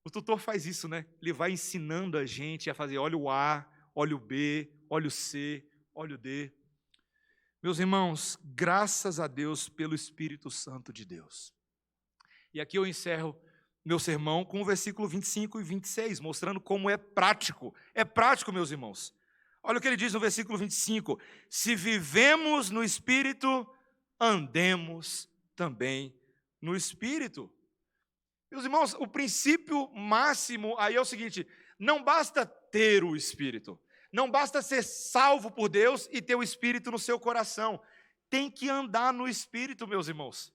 O tutor faz isso, né? Ele vai ensinando a gente a fazer olha o A, olha o B, olha o C, olha o D. Meus irmãos, graças a Deus pelo Espírito Santo de Deus. E aqui eu encerro meu sermão com o versículo 25 e 26, mostrando como é prático. É prático, meus irmãos. Olha o que ele diz no versículo 25. Se vivemos no Espírito, andemos também no Espírito. Meus irmãos, o princípio máximo aí é o seguinte, não basta ter o Espírito, não basta ser salvo por Deus e ter o Espírito no seu coração. Tem que andar no Espírito, meus irmãos.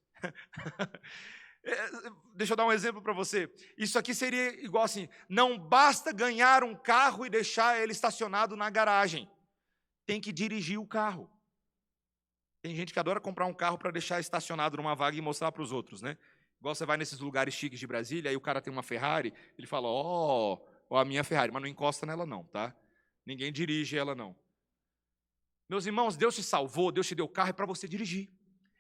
Deixa eu dar um exemplo para você. Isso aqui seria igual assim, não basta ganhar um carro e deixar ele estacionado na garagem. Tem que dirigir o carro. Tem gente que adora comprar um carro para deixar estacionado numa vaga e mostrar para os outros, né? Igual você vai nesses lugares chiques de Brasília, aí o cara tem uma Ferrari, ele fala, ó, a minha Ferrari, mas não encosta nela não, tá? Ninguém dirige ela não. Meus irmãos, Deus te salvou, Deus te deu carro, é para você dirigir.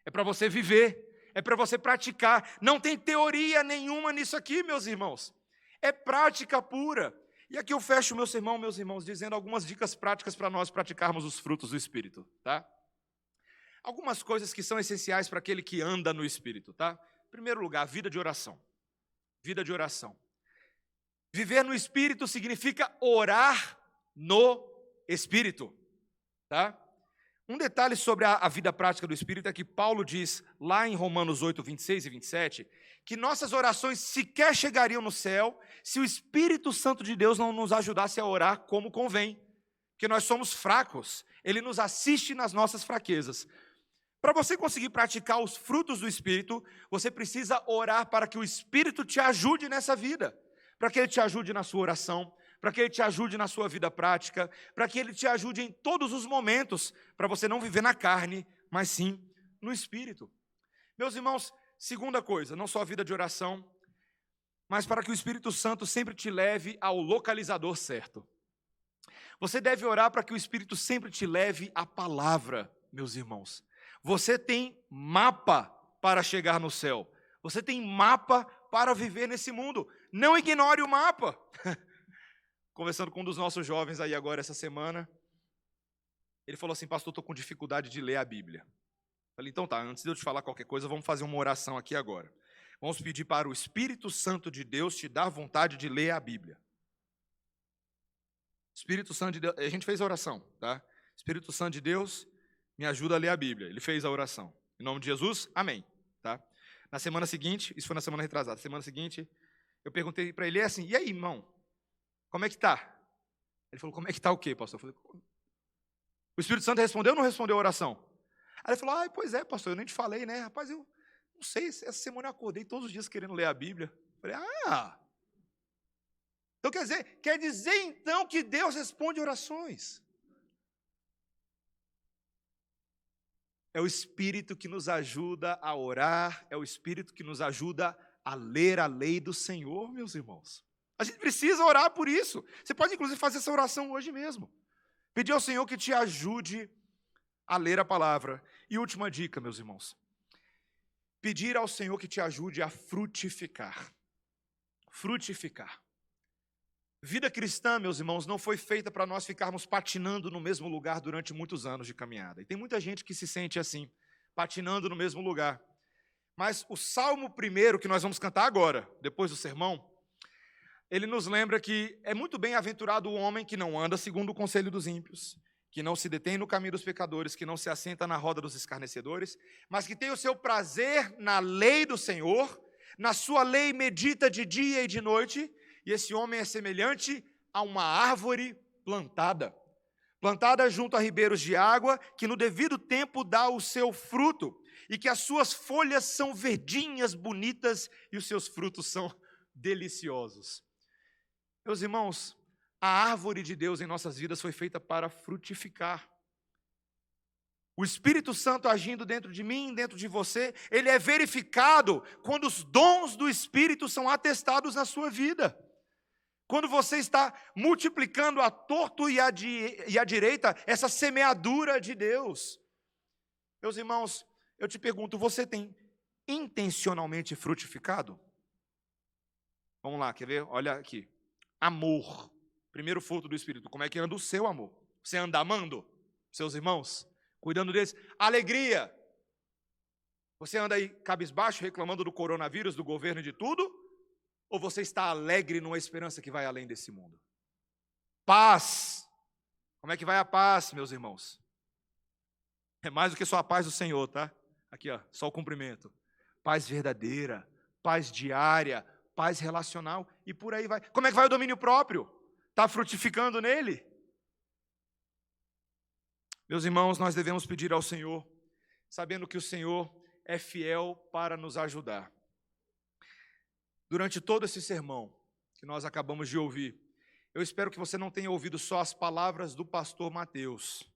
É para você viver. É para você praticar. Não tem teoria nenhuma nisso aqui, meus irmãos. É prática pura. E aqui eu fecho o meu sermão, meus irmãos, dizendo algumas dicas práticas para nós praticarmos os frutos do Espírito, tá? Algumas coisas que são essenciais para aquele que anda no Espírito, tá? Em primeiro lugar, vida de oração. Vida de oração. Viver no Espírito significa orar no Espírito, tá? Um detalhe sobre a vida prática do Espírito é que Paulo diz, lá em Romanos 8, 26 e 27, que nossas orações sequer chegariam no céu se o Espírito Santo de Deus não nos ajudasse a orar como convém, porque nós somos fracos, ele nos assiste nas nossas fraquezas. Para você conseguir praticar os frutos do Espírito, você precisa orar para que o Espírito te ajude nessa vida, para que ele te ajude na sua oração, para que ele te ajude na sua vida prática, para que ele te ajude em todos os momentos, para você não viver na carne, mas sim no Espírito. Meus irmãos, segunda coisa, não só a vida de oração, mas para que o Espírito Santo sempre te leve ao localizador certo. Você deve orar para que o Espírito sempre te leve à palavra, meus irmãos. Você tem mapa para chegar no céu. Você tem mapa para viver nesse mundo. Não ignore o mapa. Conversando com um dos nossos jovens aí agora essa semana, ele falou assim, pastor, estou com dificuldade de ler a Bíblia. Falei, então tá, antes de eu te falar qualquer coisa, vamos fazer uma oração aqui agora. Vamos pedir para o Espírito Santo de Deus te dar vontade de ler a Bíblia. Espírito Santo de Deus, a gente fez a oração, tá? Espírito Santo de Deus, me ajuda a ler a Bíblia. Ele fez a oração. Em nome de Jesus, amém. Tá? Na semana seguinte, isso foi na semana retrasada, na semana seguinte, eu perguntei para ele, assim, e aí, irmão, como é que tá? Ele falou, como é que tá o quê, pastor? Eu falei, o Espírito Santo respondeu ou não respondeu a oração? Aí ele falou, pois é, pastor, eu nem te falei, né? Rapaz, eu não sei, essa semana eu acordei todos os dias querendo ler a Bíblia. Eu falei, Então quer dizer então que Deus responde orações. É o Espírito que nos ajuda a orar, é o Espírito que nos ajuda a ler a lei do Senhor, meus irmãos. A gente precisa orar por isso. Você pode, inclusive, fazer essa oração hoje mesmo. Pedir ao Senhor que te ajude a ler a palavra. E última dica, meus irmãos. Pedir ao Senhor que te ajude a frutificar. Frutificar. Vida cristã, meus irmãos, não foi feita para nós ficarmos patinando no mesmo lugar durante muitos anos de caminhada. E tem muita gente que se sente assim, patinando no mesmo lugar. Mas o Salmo 1 que nós vamos cantar agora, depois do sermão, ele nos lembra que é muito bem-aventurado o homem que não anda segundo o conselho dos ímpios, que não se detém no caminho dos pecadores, que não se assenta na roda dos escarnecedores, mas que tem o seu prazer na lei do Senhor, na sua lei medita de dia e de noite, e esse homem é semelhante a uma árvore plantada junto a ribeiros de água, que no devido tempo dá o seu fruto, e que as suas folhas são verdinhas, bonitas, e os seus frutos são deliciosos. Meus irmãos, a árvore de Deus em nossas vidas foi feita para frutificar. O Espírito Santo agindo dentro de mim, dentro de você, ele é verificado quando os dons do Espírito são atestados na sua vida. Quando você está multiplicando a torto e a direita, essa semeadura de Deus. Meus irmãos, eu te pergunto, você tem intencionalmente frutificado? Vamos lá, quer ver? Olha aqui. Amor. Primeiro fruto do Espírito. Como é que anda o seu amor? Você anda amando seus irmãos? Cuidando deles? Alegria. Você anda aí cabisbaixo, reclamando do coronavírus, do governo e de tudo? Ou você está alegre numa esperança que vai além desse mundo? Paz. Como é que vai a paz, meus irmãos? É mais do que só a paz do Senhor, tá? Aqui, ó, só o cumprimento. Paz verdadeira, paz diária, paz relacional e por aí vai. Como é que vai o domínio próprio? Está frutificando nele? Meus irmãos, nós devemos pedir ao Senhor, sabendo que o Senhor é fiel para nos ajudar. Durante todo esse sermão que nós acabamos de ouvir, eu espero que você não tenha ouvido só as palavras do pastor Mateus,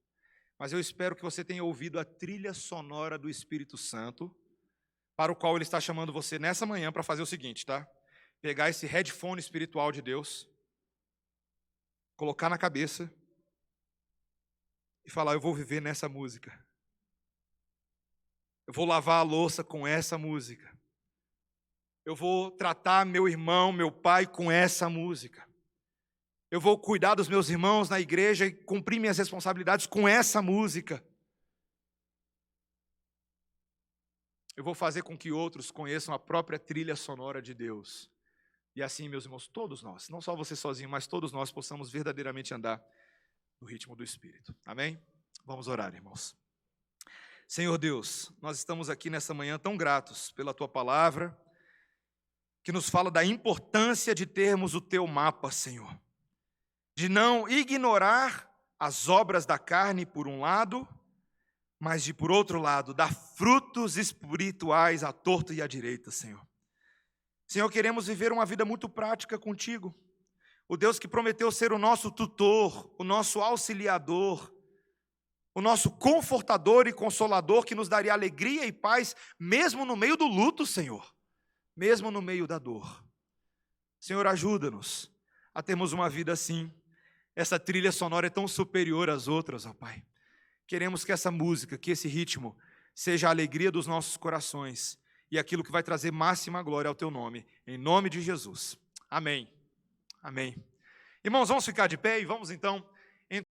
mas eu espero que você tenha ouvido a trilha sonora do Espírito Santo, para o qual ele está chamando você nessa manhã para fazer o seguinte, tá? Pegar esse headphone espiritual de Deus, colocar na cabeça e falar, eu vou viver nessa música. Eu vou lavar a louça com essa música. Eu vou tratar meu irmão, meu pai com essa música. Eu vou cuidar dos meus irmãos na igreja e cumprir minhas responsabilidades com essa música. Eu vou fazer com que outros conheçam a própria trilha sonora de Deus. E assim, meus irmãos, todos nós, não só você sozinho, mas todos nós possamos verdadeiramente andar no ritmo do Espírito. Amém? Vamos orar, irmãos. Senhor Deus, nós estamos aqui nessa manhã tão gratos pela Tua palavra, que nos fala da importância de termos o Teu mapa, Senhor. De não ignorar as obras da carne por um lado, mas de, por outro lado, dar frutos espirituais à torta e à direita, Senhor. Senhor, queremos viver uma vida muito prática contigo. O Deus que prometeu ser o nosso tutor, o nosso auxiliador, o nosso confortador e consolador, que nos daria alegria e paz, mesmo no meio do luto, Senhor. Mesmo no meio da dor. Senhor, ajuda-nos a termos uma vida assim. Essa trilha sonora é tão superior às outras, ó Pai. Queremos que essa música, que esse ritmo, seja a alegria dos nossos corações e aquilo que vai trazer máxima glória ao Teu nome. Em nome de Jesus. Amém. Amém. Irmãos, vamos ficar de pé e vamos então